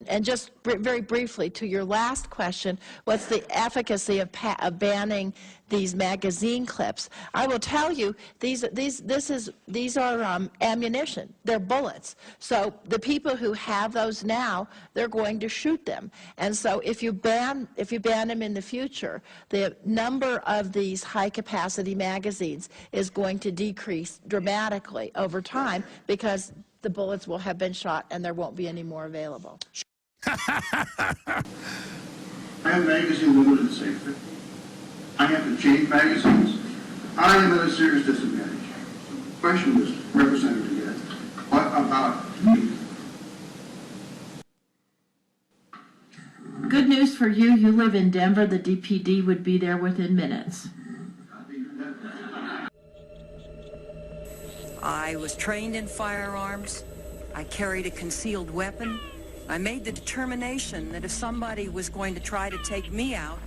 And just very briefly, to your last question, what's the efficacy of banning these magazine clips? I will tell you, these are ammunition. They're bullets. So the people who have those now, they're going to shoot them. And so if you ban them in the future, the number of these high-capacity magazines is going to decrease dramatically over time because the bullets will have been shot and there won't be any more available. I have magazine limited safety. I have to change magazines. I am at a serious disadvantage. The question was, Representative DeGette, what about me? Good news for you. You live in Denver. The DPD would be there within minutes. I was trained in firearms. I carried a concealed weapon. I made the determination that if somebody was going to try to take me out,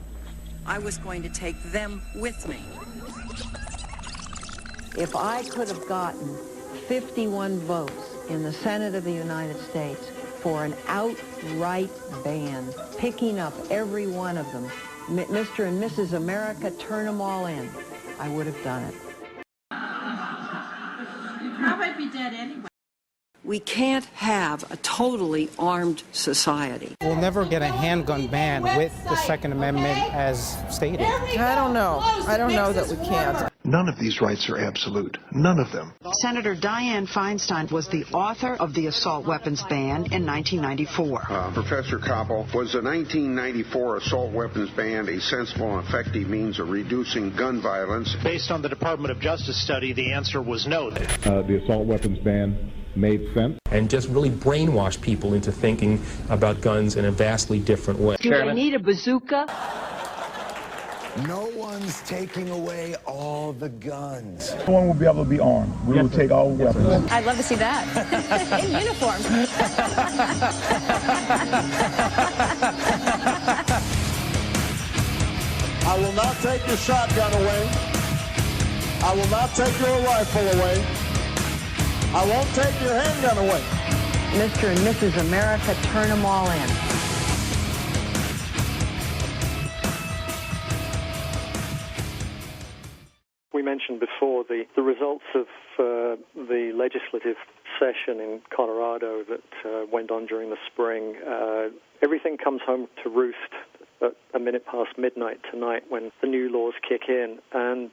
I was going to take them with me. If I could have gotten 51 votes in the Senate of the United States for an outright ban, picking up every one of them, Mr. and Mrs. America, turn them all in, I would have done it. You'd probably be dead anyway. We can't have a totally armed society. We'll never get a handgun ban with the Second Amendment as stated. I don't know. I don't know that we can't. None of these rights are absolute. None of them. Senator Dianne Feinstein was the author of the assault weapons ban in 1994. Professor Koppel, was the 1994 assault weapons ban a sensible and effective means of reducing gun violence? Based on the Department of Justice study, the answer was no. The assault weapons ban made sense. And just really brainwash people into thinking about guns in a vastly different way. Do they need a bazooka? No one's taking away all the guns. No one will be able to be armed. We will take all weapons. I'd love to see that. In uniform. I will not take your shotgun away. I will not take your rifle away. I won't take your handgun away. Mr. and Mrs. America, turn them all in. We mentioned before the results of the legislative session in Colorado that went on during the spring. Everything comes home to roost at a minute past midnight tonight when the new laws kick in. And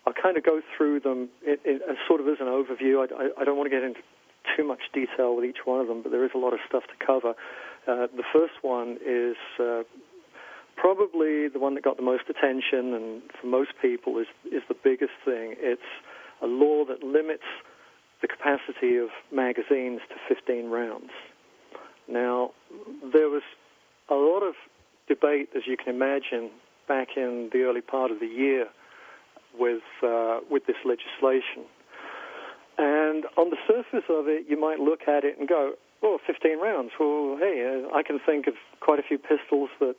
I'll kind of go through them sort of as an overview. I don't want to get into too much detail with each one of them, but there is a lot of stuff to cover. The first one is probably the one that got the most attention, and for most people is the biggest thing. It's a law that limits the capacity of magazines to 15 rounds. Now, there was a lot of debate, as you can imagine, back in the early part of the year with this legislation. And on the surface of it, you might look at it and go, oh, 15 rounds. Well, hey, I can think of quite a few pistols that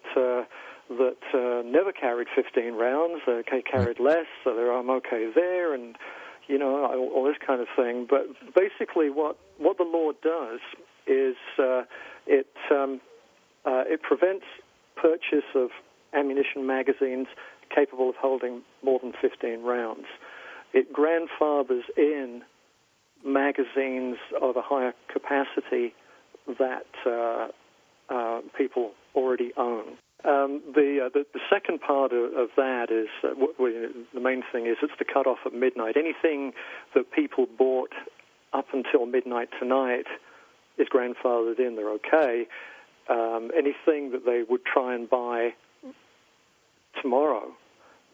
never carried 15 rounds, carried less, so I'm okay there, and, you know, all this kind of thing. But basically what the law does is it prevents purchase of ammunition magazines capable of holding more than 15 rounds. It grandfathers in magazines of a higher capacity that people already own. The second part of that is, the main thing is it's the cutoff at midnight. Anything that people bought up until midnight tonight is grandfathered in, they're okay. Anything that they would try and buy tomorrow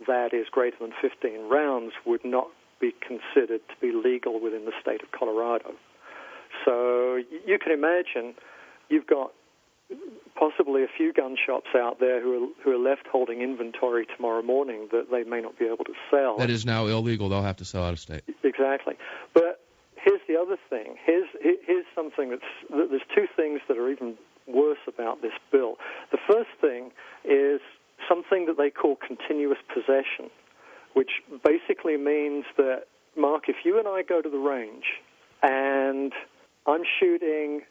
that is greater than 15 rounds would not be considered to be legal within the state of Colorado. So you can imagine you've got possibly a few gun shops out there who are left holding inventory tomorrow morning that they may not be able to sell. That is now illegal. They'll have to sell out of state. Exactly. But here's the other thing. Here's something there's two things that are even worse about this bill. The first thing is something that they call continuous possession, which basically means that, Mark, if you and I go to the range and I'm shooting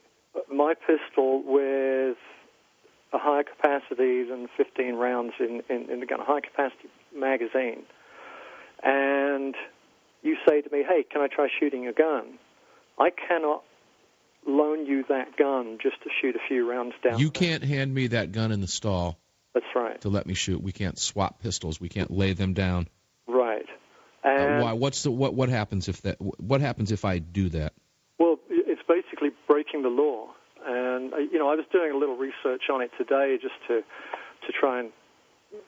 my pistol with a higher capacity than 15 rounds in the gun, a high capacity magazine, and you say to me, hey, can I try shooting your gun? I cannot loan you that gun just to shoot a few rounds down. You can't hand me that gun in the stall. That's right. To let me shoot. We can't swap pistols. We can't lay them down. Right. And why? What happens if that? What happens if I do that? Well, it's basically breaking the law. And I was doing a little research on it today just to try and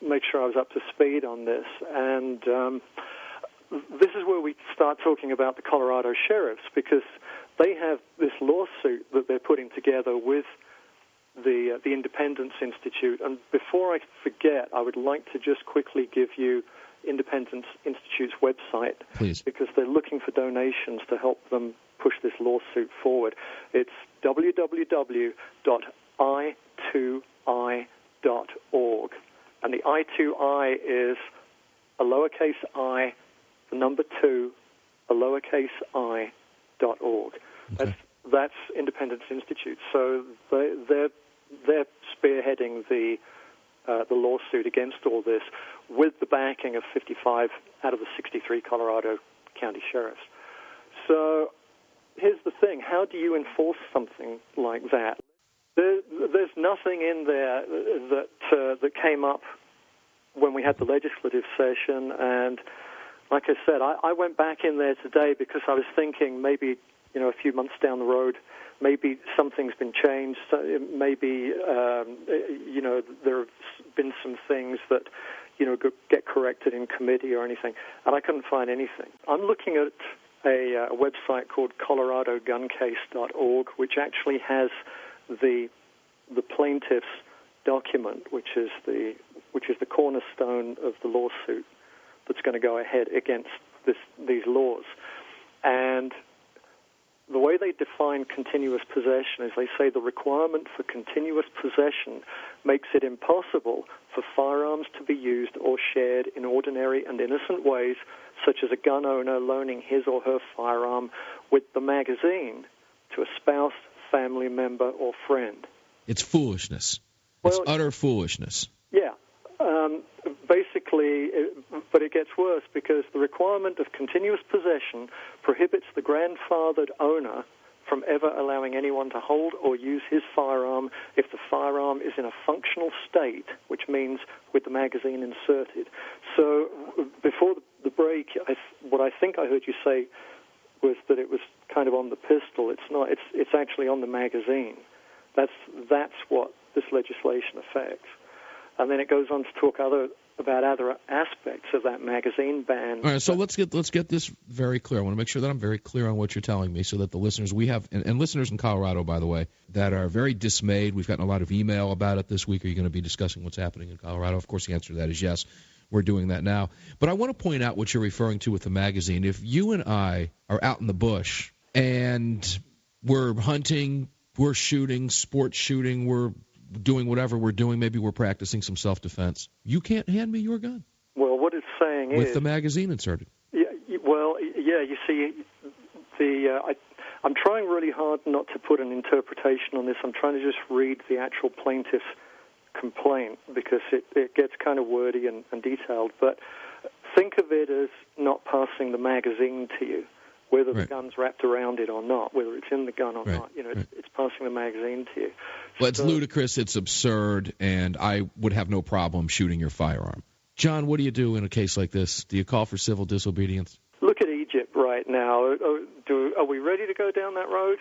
make sure I was up to speed on this. And this is where we start talking about the Colorado sheriffs, because they have this lawsuit that they're putting together with the Independence Institute. And before I forget, I would like to just quickly give you Independence Institute's website. Please. Because they're looking for donations to help them push this lawsuit forward. It's www.i2i.org. And the I2I is a lowercase I, the number 2, a lowercase I.org. Okay. That's Independence Institute. So they're spearheading the lawsuit against all this with the backing of 55 out of the 63 Colorado county sheriffs. So here's the thing. How do you enforce something like that? There's nothing in there that came up when we had the legislative session. And like I said, I went back in there today because I was thinking maybe, a few months down the road, maybe something's been changed. Maybe, there have been some things that, get corrected in committee or anything. And I couldn't find anything. I'm looking at a website called coloradoguncase.org, which actually has the plaintiff's document, which is the cornerstone of the lawsuit that's going to go ahead against these laws. And the way they define continuous possession is they say the requirement for continuous possession makes it impossible for firearms to be used or shared in ordinary and innocent ways, such as a gun owner loaning his or her firearm with the magazine to a spouse, family member, or friend. It's foolishness. It's utter foolishness. Yeah. Basically, but it gets worse because the requirement of continuous possession prohibits the grandfathered owner from ever allowing anyone to hold or use his firearm if the firearm is in a functional state, which means with the magazine inserted. So before the break, what I think I heard you say was that it was kind of on the pistol. It's not. It's actually on the magazine. That's what this legislation affects. And then it goes on to talk about other aspects of that magazine ban. All right, so let's get this very clear. I want to make sure that I'm very clear on what you're telling me, so that the listeners we have, and listeners in Colorado, by the way, that are very dismayed. We've gotten a lot of email about it this week. Are you going to be discussing what's happening in Colorado? Of course, the answer to that is yes. We're doing that now. But I want to point out what you're referring to with the magazine. If you and I are out in the bush and we're hunting, we're shooting, sports shooting, we're doing whatever we're doing, maybe we're practicing some self-defense, you can't hand me your gun. Well, what it's saying with the magazine inserted. Yeah, you see, I'm trying really hard not to put an interpretation on this. I'm trying to just read the actual plaintiff's complaint because it gets kind of wordy and detailed. But think of it as not passing the magazine to you, whether the gun's wrapped around it or not, whether it's in the gun or not. It's passing the magazine to you. Well, it's ludicrous, it's absurd, and I would have no problem shooting your firearm. John, what do you do in a case like this? Do you call for civil disobedience? Look at Egypt right now. Are we ready to go down that road?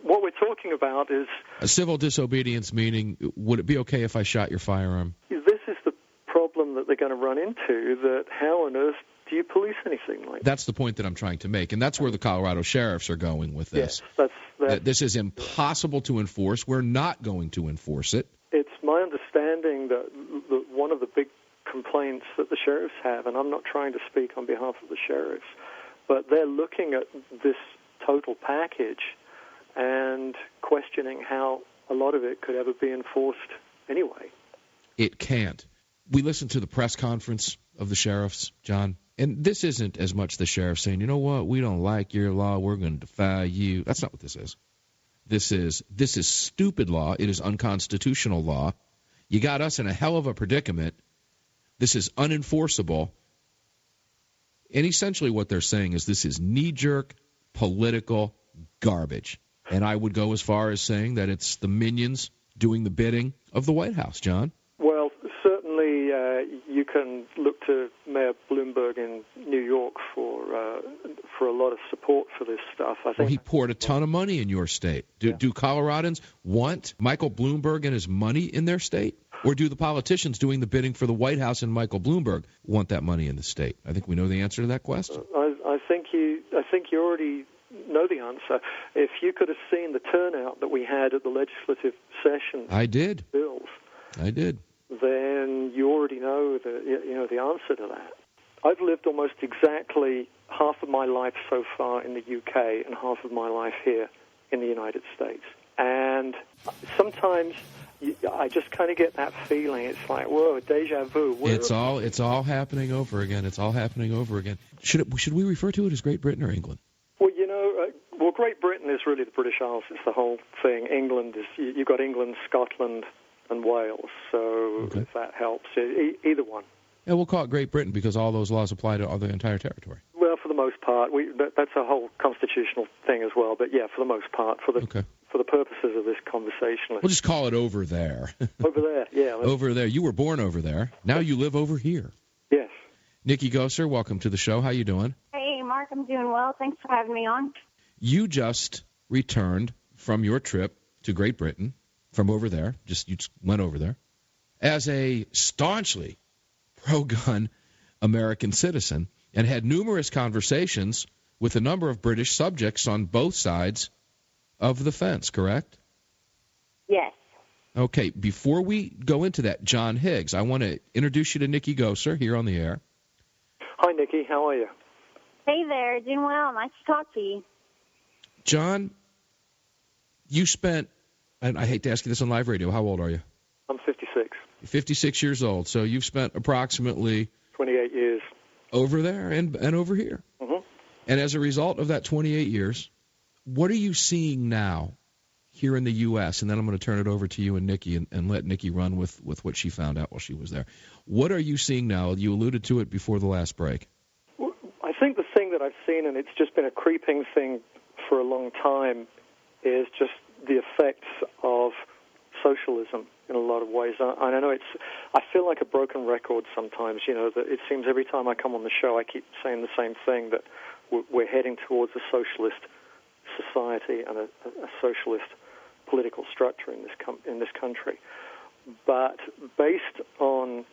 What we're talking about is... A civil disobedience meaning, would it be okay if I shot your firearm? This is the problem that they're going to run into, that how on earth do you police anything like that? That's the point that I'm trying to make, and that's where the Colorado sheriffs are going with this. Yes, this is impossible to enforce. We're not going to enforce it. It's my understanding that one of the big complaints that the sheriffs have, and I'm not trying to speak on behalf of the sheriffs, but they're looking at this total package and questioning how a lot of it could ever be enforced anyway. It can't. We listened to the press conference of the sheriffs, John, and this isn't as much the sheriff saying, you know what, we don't like your law, we're going to defy you. That's not what this is. This is stupid law. It is unconstitutional law. You got us in a hell of a predicament. This is unenforceable. And essentially what they're saying is this is knee-jerk political garbage. And I would go as far as saying that it's the minions doing the bidding of the White House, John. Well, certainly you can look to Mayor Bloomberg in New York for a lot of support for this stuff. I think he poured a ton of money in your state. Do Coloradans want Michael Bloomberg and his money in their state? Or do the politicians doing the bidding for the White House and Michael Bloomberg want that money in the state? I think we know the answer to that question. I think you already know the answer. If you could have seen the turnout that we had at the legislative session, I did. Bills, I did. Then you already know the answer to that. I've lived almost exactly half of my life so far in the UK and half of my life here in the United States. And sometimes I just kind of get that feeling. It's like, whoa, deja vu. It's all happening over again. It's all happening over again. Should we refer to it as Great Britain or England? Well, Great Britain is really the British Isles. It's the whole thing. England is, you've got England, Scotland, and Wales. So if that helps, either one. Yeah, we'll call it Great Britain because all those laws apply to the entire territory. Well, for the most part, that's a whole constitutional thing as well. But yeah, for the most part, for the purposes of this conversation, we'll just call it over there. Over there, yeah. Over there. You were born over there. Now you live over here. Yes. Nikki Gosser, welcome to the show. How you doing? Hey, Mark, I'm doing well. Thanks for having me on. You just returned from your trip to Great Britain from over there. You just went over there as a staunchly pro-gun American citizen and had numerous conversations with a number of British subjects on both sides of the fence, correct? Yes. Okay, before we go into that, John Higgs, I want to introduce you to Nikki Gosser here on the air. Hi, Nikki. How are you? Hey there. Doing well. Nice to talk to you. John, you spent, and I hate to ask you this on live radio, how old are you? I'm 56. 56 years old, so you've spent approximately 28 years over there and over here. Mm-hmm. And as a result of that 28 years, what are you seeing now here in the U.S.? And then I'm going to turn it over to you and Nikki and let Nikki run with what she found out while she was there. What are you seeing now? You alluded to it before the last break. Well, I think the thing that I've seen, and it's just been a creeping thing for a long time, is just the effects of socialism in a lot of ways. And I know I feel like a broken record sometimes, that it seems every time I come on the show I keep saying the same thing, that we're heading towards a socialist society and a socialist political structure in this country. But based on,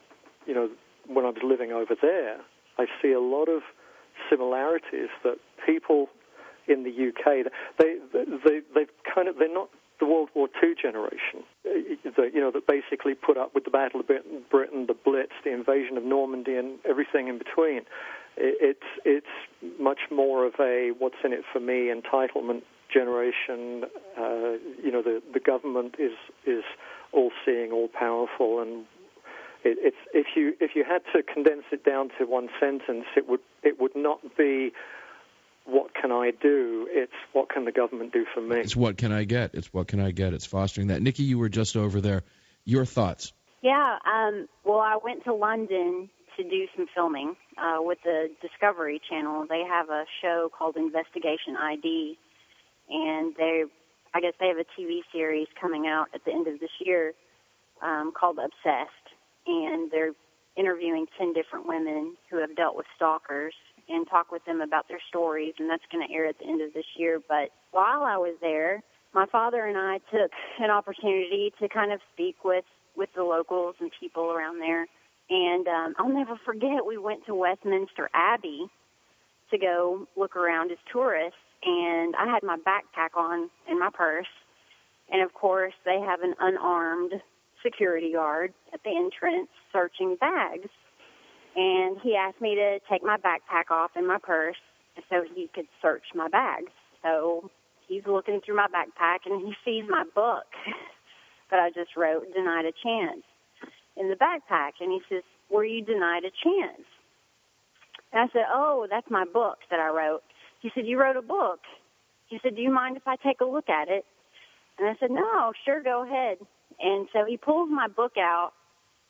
when I was living over there, I see a lot of similarities that people in the UK, they're not the World War II generation, that basically put up with the Battle of Britain, the Blitz, the invasion of Normandy, and everything in between. It's much more of a what's in it for me entitlement generation. The government is all-seeing, all-powerful, and if you had to condense it down to one sentence, it would not be what can I do? It's what can the government do for me? It's what can I get? It's what can I get? It's fostering that. Nikki, you were just over there. Your thoughts? Yeah, well, I went to London to do some filming with the Discovery Channel. They have a show called Investigation ID, and I guess they have a TV series coming out at the end of this year called Obsessed, and they're interviewing 10 different women who have dealt with stalkers and talk with them about their stories, and that's going to air at the end of this year. But while I was there, my father and I took an opportunity to kind of speak with the locals and people around there. And I'll never forget, we went to Westminster Abbey to go look around as tourists, and I had my backpack on in my purse. And, of course, they have an unarmed security guard at the entrance searching bags. And he asked me to take my backpack off in my purse so he could search my bags. So he's looking through my backpack, and he sees my book that I just wrote, Denied a Chance, in the backpack. And he says, were you denied a chance? And I said, oh, that's my book that I wrote. He said, you wrote a book? He said, do you mind if I take a look at it? And I said, no, sure, go ahead. And so he pulls my book out,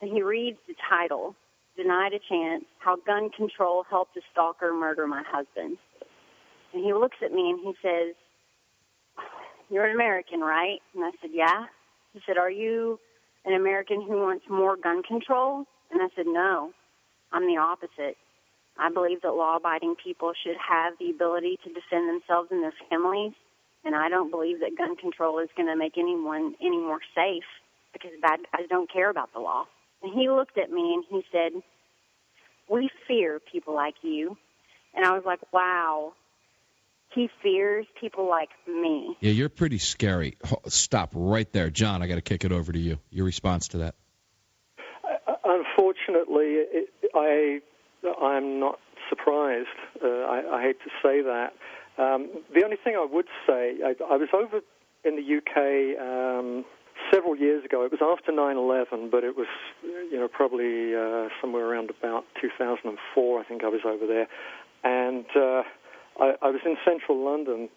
and he reads the title, Denied a Chance, How Gun Control Helped a Stalker Murder My Husband. And he looks at me and he says, you're an American, right? And I said, yeah. He said, are you an American who wants more gun control? And I said, no, I'm the opposite. I believe that law-abiding people should have the ability to defend themselves and their families, and I don't believe that gun control is going to make anyone any more safe because bad guys don't care about the law. And he looked at me and he said, we fear people like you. And I was like, wow, he fears people like me. Yeah, you're pretty scary. Stop right there. John, I got to kick it over to you. Your response to that? Unfortunately, I'm not surprised. I hate to say that. The only thing I would say, I was over in the UK several years ago. It was after 9/11, but it was, probably somewhere around about 2004. I think I was over there, and I was in central London,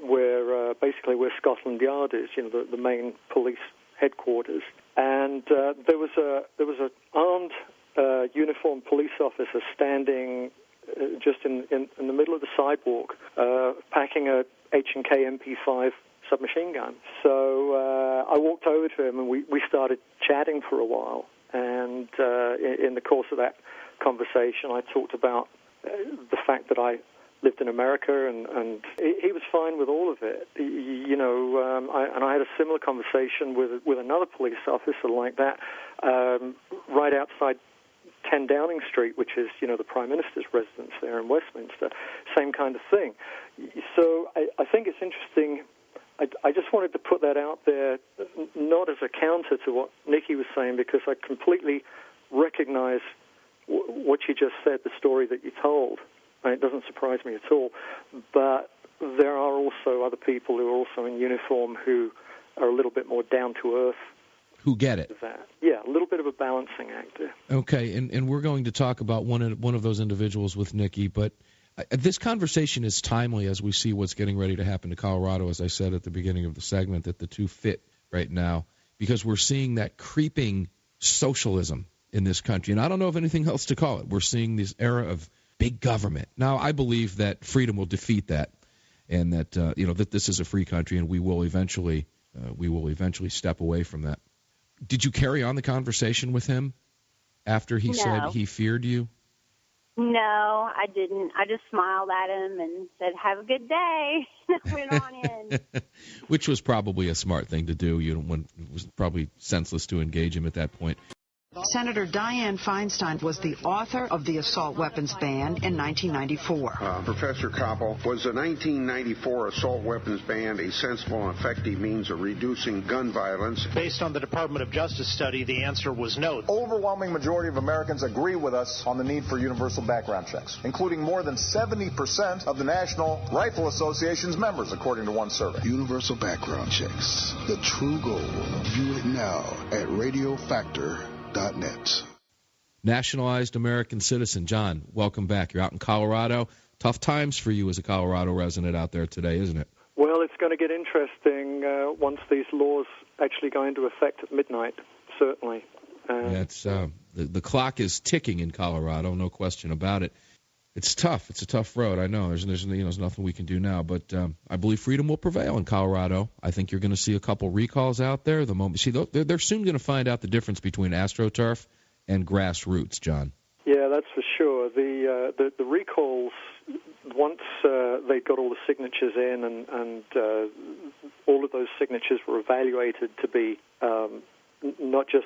where basically where Scotland Yard is, the main police headquarters, and there was an armed uniformed police officer standing just in the middle of the sidewalk, packing a H&K MP5 submachine gun. So I walked over to him and we started chatting for a while. And in the course of that conversation, I talked about the fact that I lived in America, and he was fine with all of it. And I had a similar conversation with another police officer like that, right outside 10 Downing Street, which is, the Prime Minister's residence there in Westminster. Same kind of thing. So I think it's interesting. I just wanted to put that out there, not as a counter to what Nikki was saying, because I completely recognize what you just said, the story that you told. It doesn't surprise me at all. But there are also other people who are also in uniform who are a little bit more down to earth. Who get it? Yeah, a little bit of a balancing act there. Okay, and we're going to talk about one of those individuals with Nikki, but this conversation is timely as we see what's getting ready to happen to Colorado, as I said at the beginning of the segment, that the two fit right now, because we're seeing that creeping socialism in this country, and I don't know of anything else to call it. We're seeing this era of big government. Now, I believe that freedom will defeat that, and that that this is a free country, and we will eventually step away from that. Did you carry on the conversation with him after he said he feared you? No, I didn't. I just smiled at him and said, have a good day. Went on in. Which was probably a smart thing to do. It was probably senseless to engage him at that point. Senator Dianne Feinstein was the author of the assault weapons ban in 1994. Professor Koppel, was the 1994 assault weapons ban a sensible and effective means of reducing gun violence? Based on the Department of Justice study, the answer was no. Overwhelming majority of Americans agree with us on the need for universal background checks, including more than 70% of the National Rifle Association's members, according to one survey. Universal background checks, the true goal. View it now at radiofactor.net. Nationalized American citizen. John, welcome back. You're out in Colorado. Tough times for you as a Colorado resident out there today, isn't it? Well, it's going to get interesting once these laws actually go into effect at midnight, certainly. The clock is ticking in Colorado, no question about it. It's tough. It's a tough road. I know. There's nothing we can do now, but I believe freedom will prevail in Colorado. I think you're going to see a couple recalls out there. They're soon going to find out the difference between AstroTurf and grassroots, John. Yeah, that's for sure. The recalls, once they got all the signatures in and all of those signatures were evaluated to be not just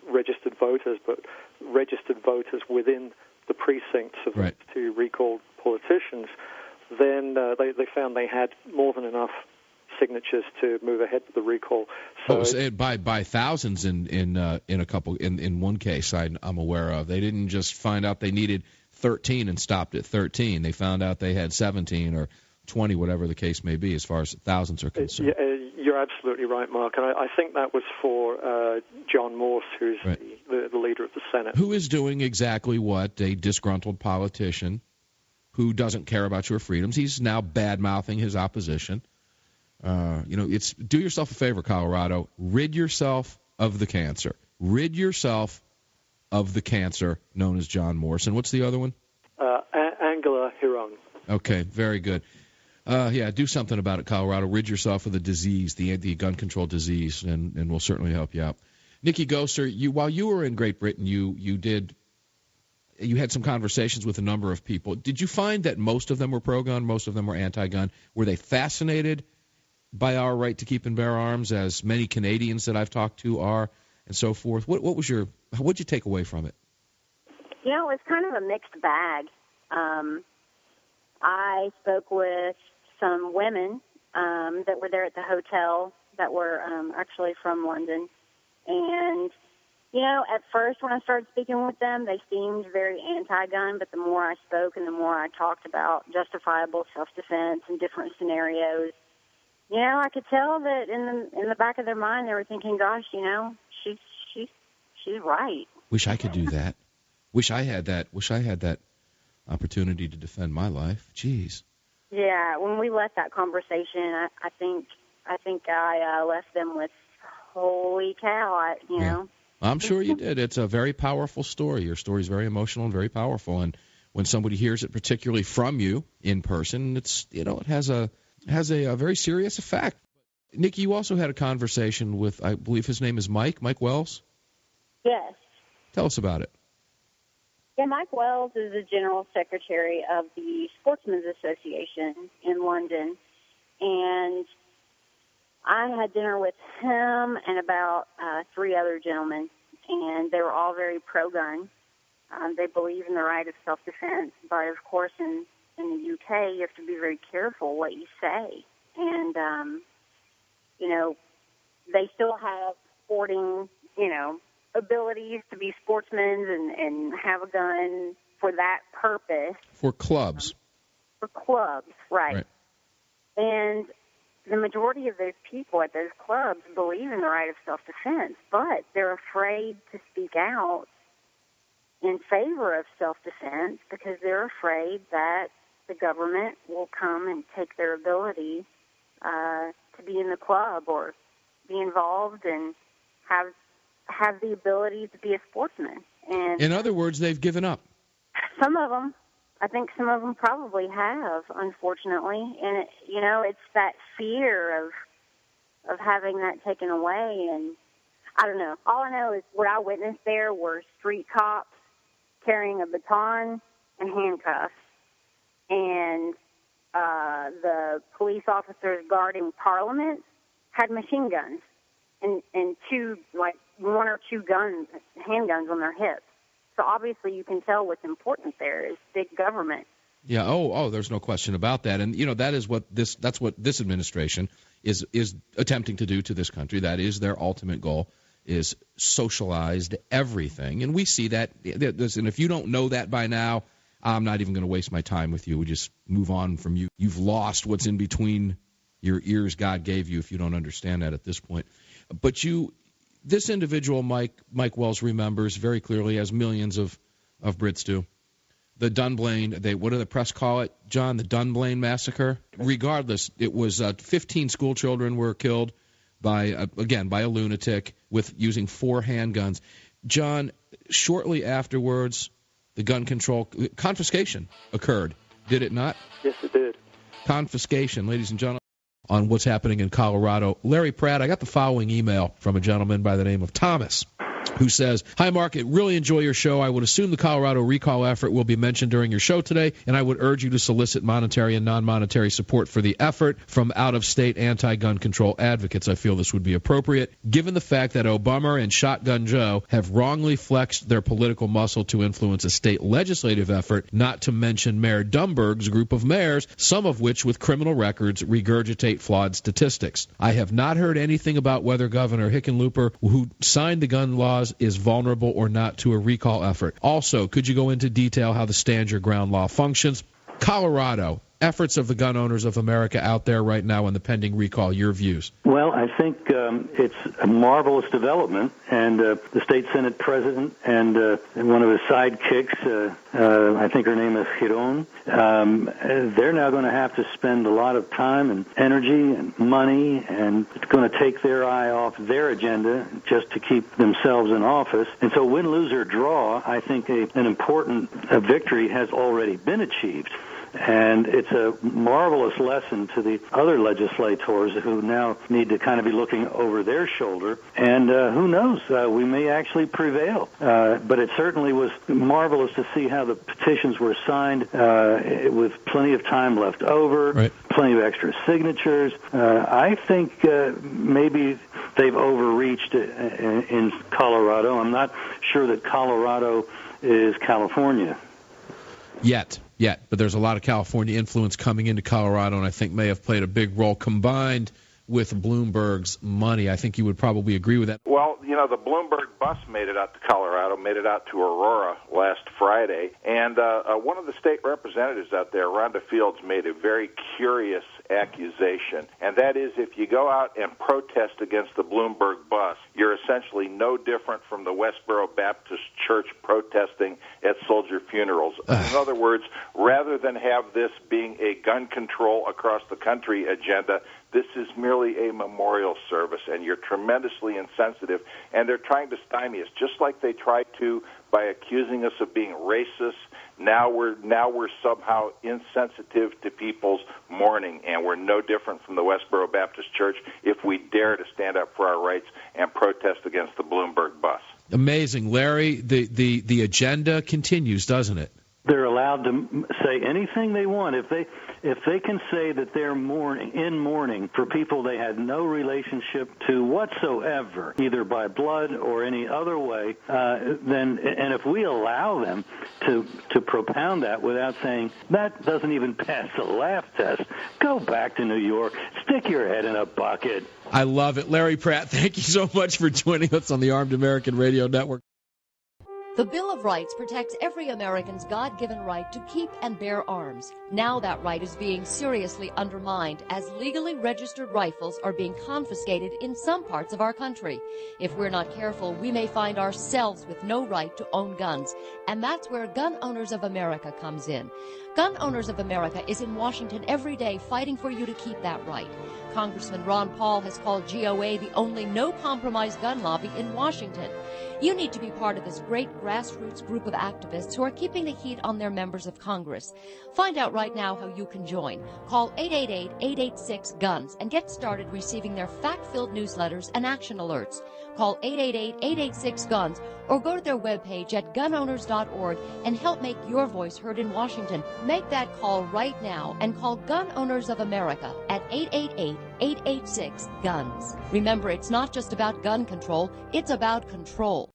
registered voters, but registered voters within the precincts of those two recalled politicians, then they found they had more than enough signatures to move ahead with the recall. So by thousands in one case I'm aware of. They didn't just find out they needed 13 and stopped at 13. They found out they had 17 or 20, whatever the case may be, as far as thousands are concerned. You're absolutely right, Mark. And I think that was for John Morse, who's the leader of the Senate. Who is doing exactly what a disgruntled politician who doesn't care about your freedoms. He's now bad-mouthing his opposition. It's do yourself a favor, Colorado. Rid yourself of the cancer. Rid yourself of the cancer known as John Morrison. What's the other one? Angela Hiron. Okay, very good. Do something about it, Colorado. Rid yourself of the disease, the gun control disease, and we'll certainly help you out. Nikki Goser, while you were in Great Britain, you had some conversations with a number of people. Did you find that most of them were pro-gun, most of them were anti-gun? Were they fascinated by our right to keep and bear arms, as many Canadians that I've talked to are, and so forth? What'd you take away from it? It's kind of a mixed bag. I spoke with some women that were there at the hotel that were actually from London. And, at first when I started speaking with them, they seemed very anti-gun, but the more I spoke and the more I talked about justifiable self-defense and different scenarios, I could tell that in the back of their mind they were thinking, gosh, she's right. Wish I could do that. Wish I had that opportunity to defend my life. Jeez. Yeah, when we left that conversation, I think I left them with, holy cow, Yeah. I'm sure you did. It's a very powerful story. Your story is very emotional and very powerful. And when somebody hears it, particularly from you in person, it has a very serious effect. Nikki, you also had a conversation with, I believe his name is Mike Wells? Yes. Tell us about it. Yeah, Mike Wells is the General Secretary of the Sportsmen's Association in London, and I had dinner with him and about 3 other gentlemen, and they were all very pro-gun. They believe in the right of self-defense, but of course in the UK you have to be very careful what you say. And, they still have sporting, abilities to be sportsmen and have a gun for that purpose. For clubs. For clubs, right. And the majority of those people at those clubs believe in the right of self-defense, but they're afraid to speak out in favor of self-defense because they're afraid that the government will come and take their ability to be in the club or be involved and have the ability to be a sportsman. And in other words, they've given up. Some of them. I think some of them probably have, unfortunately. And, it's that fear of having that taken away. And I don't know. All I know is what I witnessed there were street cops carrying a baton and handcuffs. And the police officers guarding Parliament had machine guns and 1 or 2 handguns on their hips. So obviously you can tell what's important there is big government. Yeah. Oh, there's no question about that. And that's what this administration is attempting to do to this country. That is their ultimate goal, is socialized everything. And we see that. And if you don't know that by now, I'm not even going to waste my time with you. We just move on from you. You've lost what's in between your ears God gave you if you don't understand that at this point. But this individual, Mike Wells, remembers very clearly, as millions of Brits do, the Dunblane, what do the press call it, John, the Dunblane massacre? Regardless, it was 15 school children were killed by a lunatic with using 4 handguns. John, shortly afterwards, the gun control confiscation occurred, did it not? Yes, it did. Confiscation, ladies and gentlemen, on what's happening in Colorado. Larry Pratt, I got the following email from a gentleman by the name of Thomas, who says, "Hi, Mark, I really enjoy your show. I would assume the Colorado recall effort will be mentioned during your show today, and I would urge you to solicit monetary and non-monetary support for the effort from out-of-state anti-gun control advocates. I feel this would be appropriate, given the fact that Obama and Shotgun Joe have wrongly flexed their political muscle to influence a state legislative effort, not to mention Mayor Dumberg's group of mayors, some of which with criminal records regurgitate flawed statistics. I have not heard anything about whether Governor Hickenlooper, who signed the gun laws, is vulnerable or not to a recall effort. Also, could you go into detail how the stand your ground law functions? Colorado, efforts of the gun owners of America out there right now on the pending recall? Your views? Well, I think it's a marvelous development, and the state Senate president and one of his sidekicks, I think her name is Giron, they're now going to have to spend a lot of time and energy and money, and it's going to take their eye off their agenda just to keep themselves in office. And so win, lose, or draw, I think an important victory has already been achieved. And it's a marvelous lesson to the other legislators who now need to kind of be looking over their shoulder. And who knows, we may actually prevail. But it certainly was marvelous to see how the petitions were signed with plenty of time left over, right, plenty of extra signatures. I think maybe they've overreached in Colorado. I'm not sure that Colorado is California. Yet, but there's a lot of California influence coming into Colorado, and I think may have played a big role combined with Bloomberg's money. I think you would probably agree with that. Well, you know, the Bloomberg bus made it out to Colorado, made it out to Aurora last Friday, and one of the state representatives out there, Rhonda Fields, made a very curious accusation, and that is if you go out and protest against the Bloomberg bus, you're essentially no different from the Westboro Baptist Church protesting at soldier funerals. In other words, rather than have this being a gun control across the country agenda, this is merely a memorial service, and you're tremendously insensitive, and they're trying to stymie us, just like they tried to by accusing us of being racist. Now we're somehow insensitive to people's mourning, and we're no different from the Westboro Baptist Church if we dare to stand up for our rights and protest against the Bloomberg bus. Amazing, Larry. The agenda continues, doesn't it? They're allowed to say anything they want. If they can say that they're in mourning for people they had no relationship to whatsoever, either by blood or any other way, then, and if we allow them to propound that without saying, that doesn't even pass the laugh test, go back to New York, stick your head in a bucket. I love it. Larry Pratt, thank you so much for joining us on the Armed American Radio Network. The Bill of Rights protects every American's God-given right to keep and bear arms. Now that right is being seriously undermined as legally registered rifles are being confiscated in some parts of our country. If we're not careful, we may find ourselves with no right to own guns, and that's where Gun Owners of America comes in. Gun Owners of America is in Washington every day fighting for you to keep that right. Congressman Ron Paul has called GOA the only no-compromise gun lobby in Washington. You need to be part of this great grassroots group of activists who are keeping the heat on their members of Congress. Find out right now how you can join. Call 888-886-GUNS and get started receiving their fact-filled newsletters and action alerts. Call 888-886-GUNS or go to their webpage at gunowners.org and help make your voice heard in Washington. Make that call right now and call Gun Owners of America at 888-886-GUNS. Remember, it's not just about gun control, it's about control.